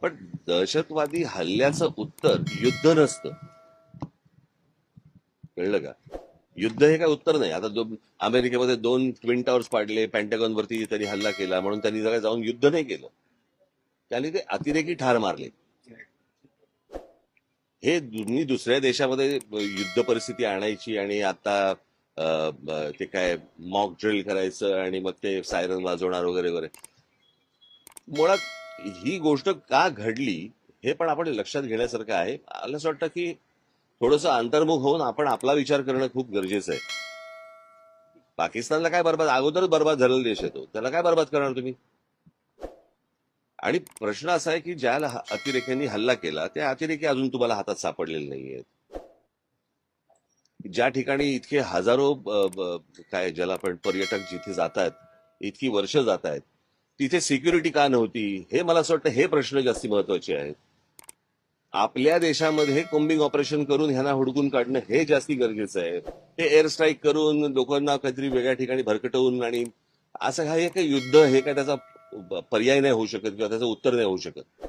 पण दहशतवादी हल्ल्याचं उत्तर युद्ध नसतं. कळलं का? युद्ध हे काय उत्तर नाही. आता अमेरिकेमध्ये 2 ट्विन टावर्स पाडले, पेंटागॉन वरती त्यांनी हल्ला केला म्हणून त्यांनी जरा जाऊन युद्ध नाही केलं. त्यांनी ते अतिरेकी ठार मारले. हे तुम्ही दुसऱ्या देशामध्ये युद्ध परिस्थिती आणायची आणि आता ते काय मॉक ड्रिल करायचं आणि मग ते सायरन वाजवणार वगैरे वगैरे. मुळात ही गोष्ट का घडली हे पण आपण लक्षात घेण्यासारखं आहे. मला असं वाटतं की थोडंसं अंतर्मुख होऊन आपण आपला विचार करणं खूप गरजेचं आहे. पाकिस्तानला काय बरबाद, अगोदरच बरबाद झालेला देश आहे तो, त्याला काय बरबाद करणार तुम्ही? आणि प्रश्न असा आहे की ज्या अतिरेक्यांनी हल्ला केला त्या अतिरेकी अजून तुम्हाला हातात सापडलेले नाहीयेत. ज्या ठिकाणी इतके हजारो काय ज्याला आपण पर्यटक जिथे जात आहेत, इतकी वर्ष जात आहेत, तिथे सिक्युरिटी का नव्हती, हे मला असं वाटतं हे प्रश्न जास्ती महत्वाचे आहेत. आपल्या देशामध्ये कोम्बिंग ऑपरेशन करून ह्यांना हुडकून काढणं हे जास्ती गरजेचं आहे. हे एअर स्ट्राईक करून लोकांना काहीतरी वेगळ्या ठिकाणी भरकटवून आणि असं हे काही युद्ध हे काय त्याचा पर्याय नाही होऊ शकत किंवा त्याचं उत्तर नाही होऊ शकत.